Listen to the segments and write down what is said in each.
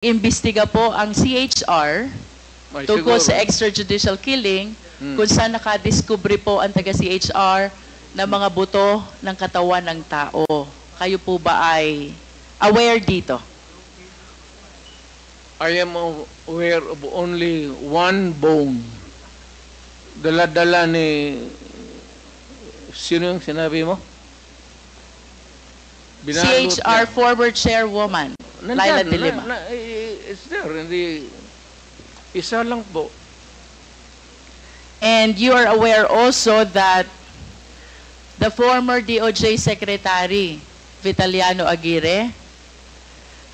Imbestiga po ang CHR Ay, tungkol siguro. sa extrajudicial killing kung saan nakadiskubre po ang taga-CHR ng mga buto ng katawan ng tao. Kayo po ba ay aware dito? I am aware of only one bone. Dala-dala ni... Sino yung sinabi mo? Binalot CHR niya. former chairwoman, Laila de Lima. It's there. Hindi, isa lang po. And you are aware also that the former DOJ Secretary, Vitaliano Aguirre,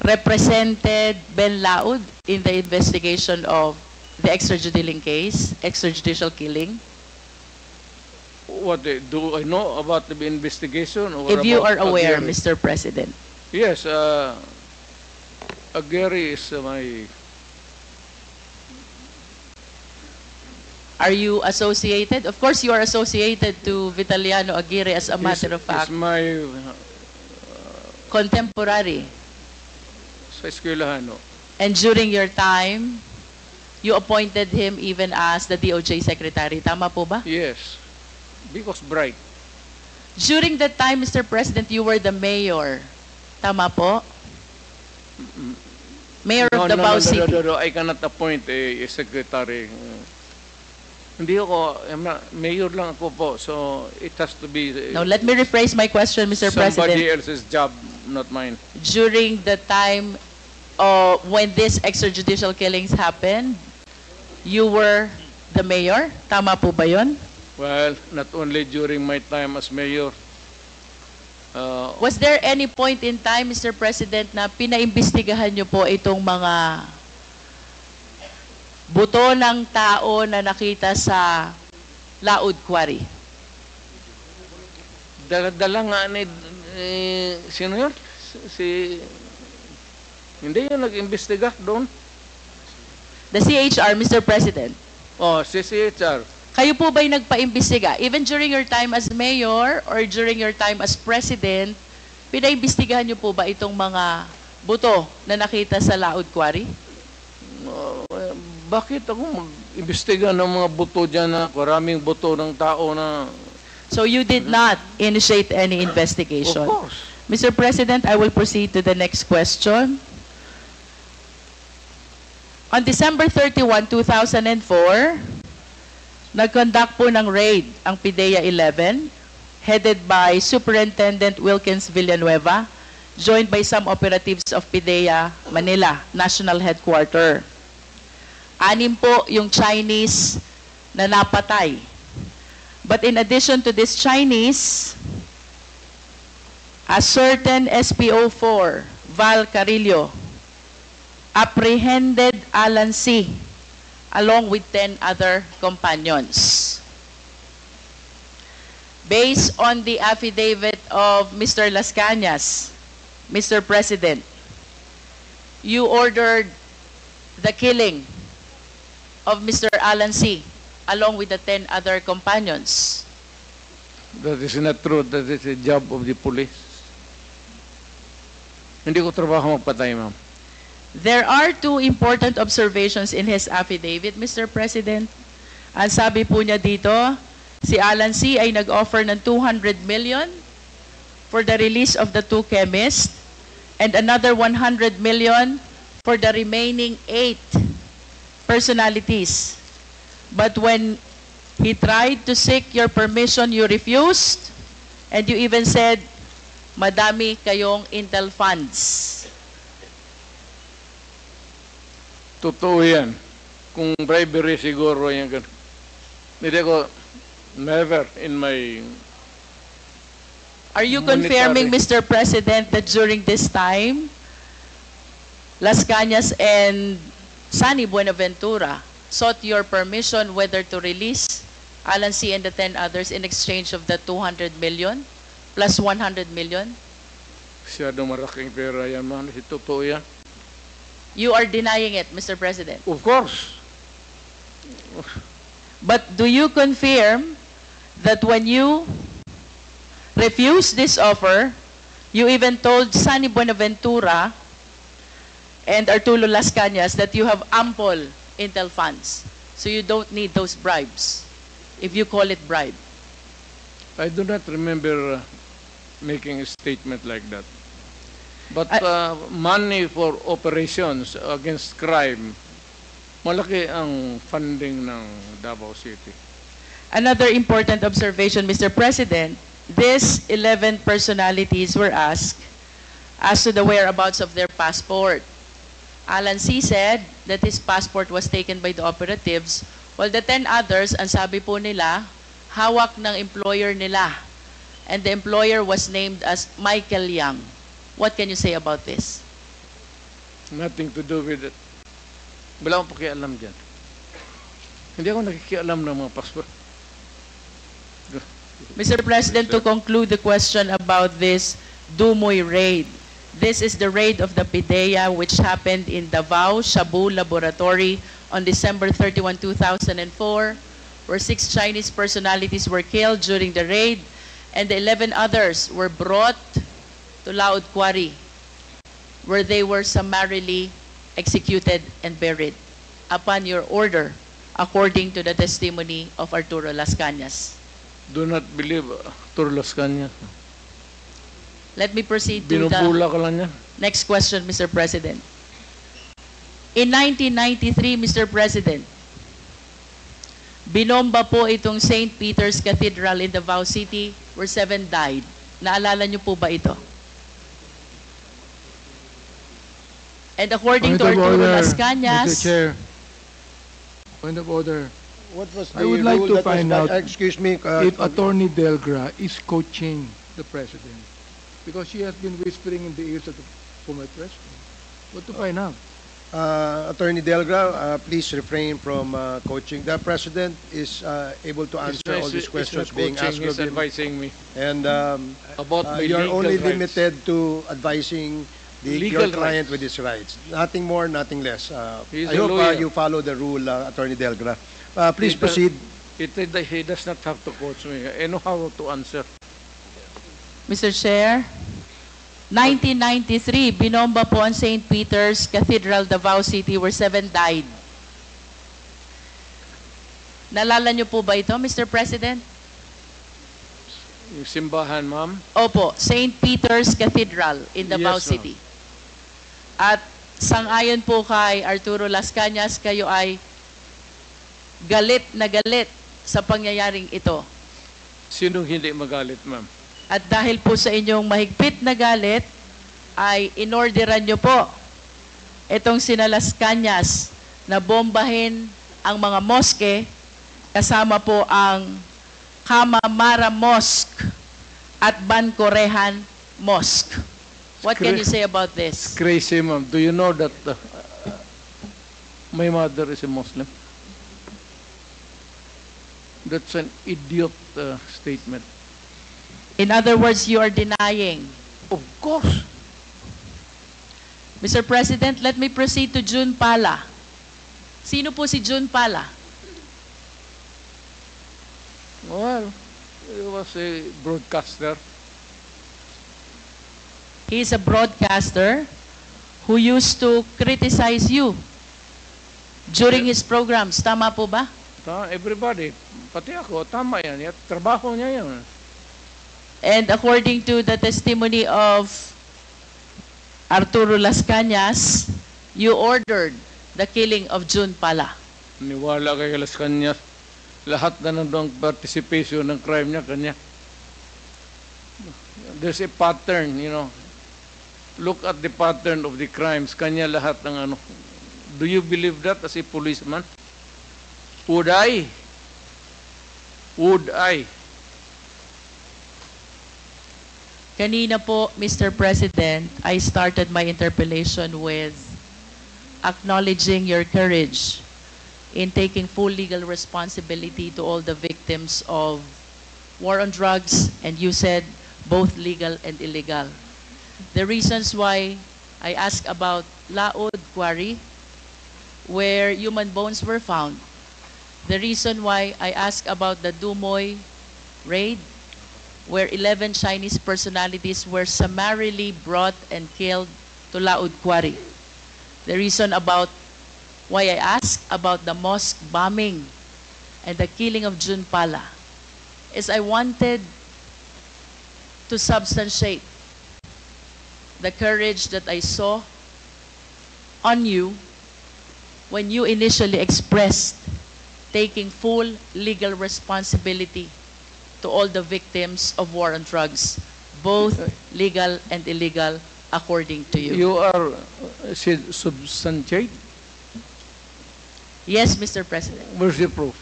represented Ben Laud in the investigation of the extrajudicial killing. What do I know about the investigation? Or If you are about aware, Aguirre? Mr. President. Yes, Aguirre is my... Are you associated? Of course, you are associated to Vitaliano Aguirre as a matter of fact. Is my Contemporary. sa eskwelahan, no? And during your time, you appointed him even as the DOJ Secretary. Tama po ba? Yes, because bright. During that time, Mr. President, you were the mayor. Tama po? Mayor of Davao City. No, I cannot appoint a secretary. Hindi ako, mayor lang ako po, so it has to be Now, let me rephrase my question, Mr. somebody President. else's job, not mine. During the time when these extrajudicial killings happened, you were the mayor? Tama po ba yun? Well, not only during my time as mayor. Was there any point in time, Mr. President, na pinaimbestigahan niyo po itong mga buto ng tao na nakita sa Laud Quarry? Dala nga ni sino yun? Hindi yun nag-imbestiga doon. The CHR, Mr. President. Oh, si CHR. Kayo po ba'y nagpa-imbestiga? Even during your time as mayor or during your time as president, pinaimbestigahan niyo po ba itong mga buto na nakita sa Laud Quarry? Bakit ako mag-imbestiga ng mga buto dyan na maraming buto ng tao na... So you did not initiate any investigation? Of course. Mr. President, I will proceed to the next question. On December 31, 2004, nag-conduct po ng raid ang PIDEA 11, headed by Superintendent Wilkins Villanueva, joined by some operatives of PIDEA Manila, National Headquarter. 6 po yung Chinese na napatay. But in addition to this Chinese, a certain SPO4, Val Carillo, apprehended Alan C. along with 10 other companions. Based on the affidavit of Mr. Las Cañas, Mr. President, you ordered the killing of Mr. Alan C. along with the 10 other companions. That is not true. That is a job of the police. Hindi ko trabaho magpatay, ma'am. There are 2 important observations in his affidavit, Mr. President. Ang sabi po niya dito, si Alan C. ay nag-offer ng 200 million for the release of the 2 chemists and another 100 million for the remaining 8 personalities. But when he tried to seek your permission, you refused, and you even said, madami kayong intel funds. Totoo yan. Kung bribery siguro yan. Hindi ko, never in my... Are you confirming, Mr. President, that during this time, Las Cañas and Sunny Buenaventura sought your permission whether to release Alan C. and the 10 others in exchange of the 200 million plus 100 million? Siyadong maraking pera yan, man. Totoo yan. You are denying it, Mr. President. Of course. But do you confirm that when you refused this offer, you even told Sunny Buenaventura and Arturo Las Cañas that you have ample intel funds, so you don't need those bribes, if you call it bribe. I do not remember making a statement like that. But money for operations against crime, malaki ang funding ng Davao City. Another important observation, Mr. President, these 11 personalities were asked as to the whereabouts of their passport. Alan C. said that his passport was taken by the operatives, while the 10 others, ang sabi po nila, hawak ng employer nila. And the employer was named as Michael Yang. What can you say about this? Nothing to do with it. Wala akong pakialam dyan. Hindi ako nakikialam ng mga passport. Mr. President, to conclude the question about this Dumoy raid, this is the raid of the PIDEA which happened in Davao Shabu Laboratory on December 31, 2004, where 6 Chinese personalities were killed during the raid, and the 11 others were brought to Laod Quarry, where they were summarily executed and buried upon your order, according to the testimony of Arturo Las Cañas. Do not believe Arturo Las Cañas. Let me proceed to Binubula the ka lang niya. next question, Mr. President. In 1993, Mr. President, binomba po itong St. Peter's Cathedral in Davao City where 7 died. Naalala niyo po ba ito? And according to Point of Arturo order, Las Cañas, Mr. Chair. Point of order. What was the I would like rule to that was find not- out excuse me, if Attorney Delgra is coaching the President, because she has been whispering in the ears of the former President. What to find out? Attorney Delgra, please refrain from coaching. The President is able to answer all these questions being asked He's of him. advising me And about my you're legal only rights. limited to advising Legal your client rights. with his rights. Nothing more, nothing less. He's I a hope lawyer. you follow the rule, Attorney Delgra. Please He does- proceed. He does not have to coach me. I know how to answer. Mr. Chair, 1993, binomba po ang St. Peter's Cathedral, Davao City, where 7 died. Nalala niyo po ba ito, Mr. President? Yung simbahan, ma'am. Opo, St. Peter's Cathedral in Davao Yes, ma'am. City. At sangayon po kay Arturo Las Cañas, kayo ay galit na galit sa pangyayaring ito. Sinong hindi magalit, ma'am? At dahil po sa inyong mahigpit na galit, ay inorderan nyo po itong sina Las Cañas na bombahin ang mga moske, kasama po ang Kamamara Mosque at Bancorehan Mosque. What can you say about this? Crazy, ma'am. Do you know that my mother is a Muslim? That's an idiot statement. In other words, you are denying. Of course. Mr. President, let me proceed to June Pala. Sino po si June Pala? Well, he was a broadcaster. He is a broadcaster who used to criticize you during his programs. Tama po ba? Everybody, pati ako, tama yan. Trabaho niya yan. And according to the testimony of Arturo Las Cañas, you ordered the killing of June Pala. Niwala kay Las Cañas. Lahat na nandang participation ng crime niya, kanya. There's a pattern, you know. Look at the pattern of the crimes. Kanya lahat ng ano. Do you believe that as a policeman? Would I? Would I? Kanina po, Mr. President, I started my interpellation with acknowledging your courage in taking full legal responsibility to all the victims of war on drugs, and you said both legal and illegal. The reasons why I asked about Laod Quarry, where human bones were found. The reason why I asked about the Dumoy raid, where 11 Chinese personalities were summarily brought and killed to Laod Quarry. The reason about why I asked about the mosque bombing and the killing of June Pala is I wanted to substantiate the courage that I saw on you when you initially expressed taking full legal responsibility to all the victims of war on drugs, both legal and illegal, according to you. You are substantiate? Yes, Mr. President. Where's the proof?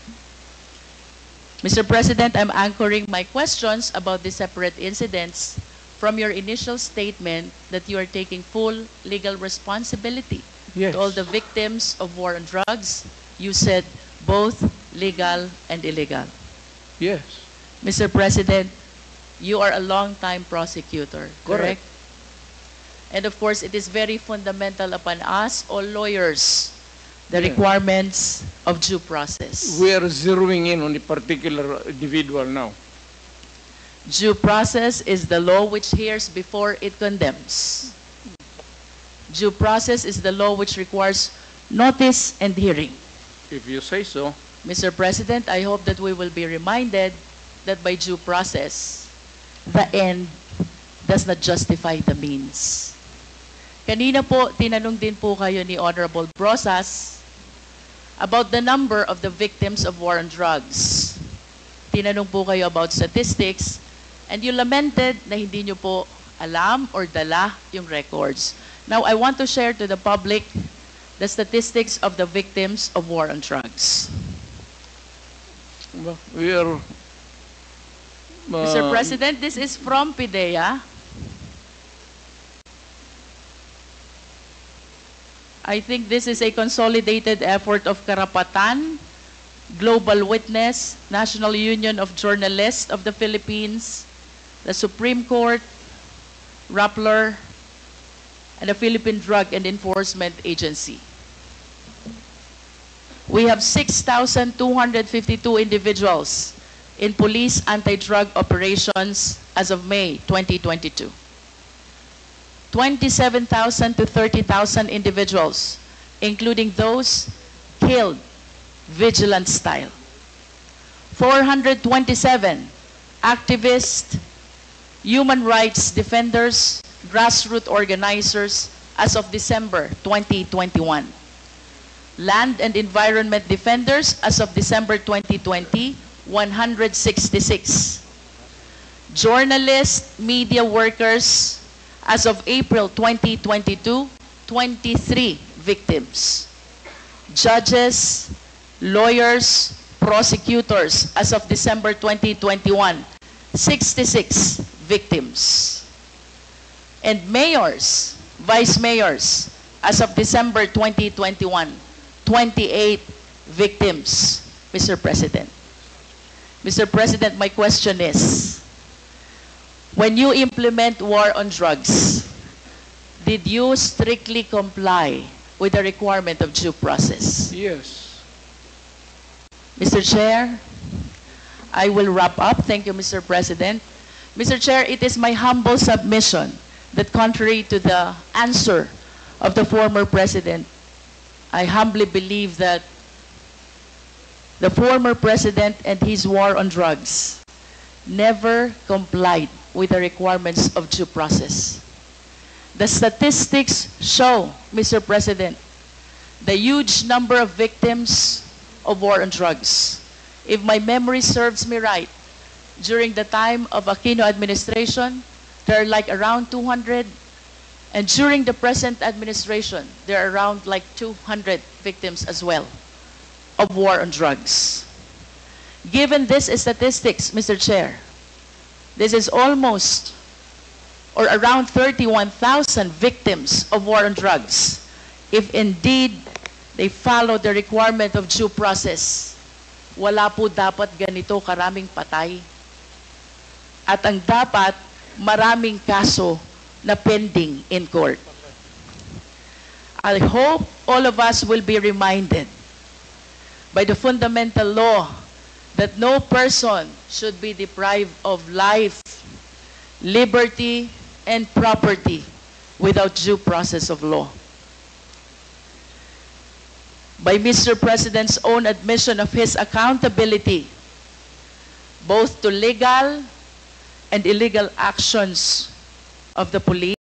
Mr. President, I'm anchoring my questions about the separate incidents from your initial statement that you are taking full legal responsibility Yes. to all the victims of war on drugs. You said both legal and illegal. Yes. Mr. President, you are a long-time prosecutor, correct? And of course, it is very fundamental upon us, all lawyers, the Yeah. requirements of due process. We are zeroing in on a particular individual now. Due process is the law which hears before it condemns. Due process is the law which requires notice and hearing. If you say so. Mr. President, I hope that we will be reminded that by due process, the end does not justify the means. Kanina po, tinanong din po kayo ni Honorable Brosas about the number of the victims of war on drugs. Tinanong po kayo about statistics, and you lamented na hindi nyo po alam or dala yung records. Now, I want to share to the public the statistics of the victims of war on drugs. Well, we are... Mr. President, this is from PIDEA. I think this is a consolidated effort of Karapatan, Global Witness, National Union of Journalists of the Philippines, the Supreme Court, Rappler, and the Philippine Drug and Enforcement Agency. We have 6,252 individuals in police anti-drug operations as of May 2022. 27,000 to 30,000 individuals, including those killed vigilant style. 427 activists, human rights defenders, grassroots organizers as of December 2021. Land and environment defenders as of December 2020, 166. Journalists, media workers, as of April 2022, 23 victims. Judges, lawyers, prosecutors, as of December 2021, 66 victims. And mayors, vice mayors, as of December 2021, 28 victims, Mr. President. Mr. President, my question is, when you implement war on drugs, did you strictly comply with the requirement of due process? Yes. Mr. Chair, I will wrap up. Thank you, Mr. President. Mr. Chair, it is my humble submission that contrary to the answer of the former President, I humbly believe that the former President and his war on drugs never complied with the requirements of due process. The statistics show, Mr. President, the huge number of victims of war on drugs. If my memory serves me right, during the time of Aquino administration, there are like around 200, and during the present administration, there are around like 200 victims as well of war on drugs. Given this statistics, Mr. Chair, this is almost or around 31,000 victims of war on drugs. If indeed they follow the requirement of due process, wala po dapat ganito karaming patay. At ang dapat, maraming kaso na pending in court. I hope all of us will be reminded by the fundamental law that no person should be deprived of life, liberty, and property without due process of law. by Mr. President's own admission of his accountability, both to legal and illegal actions of the police.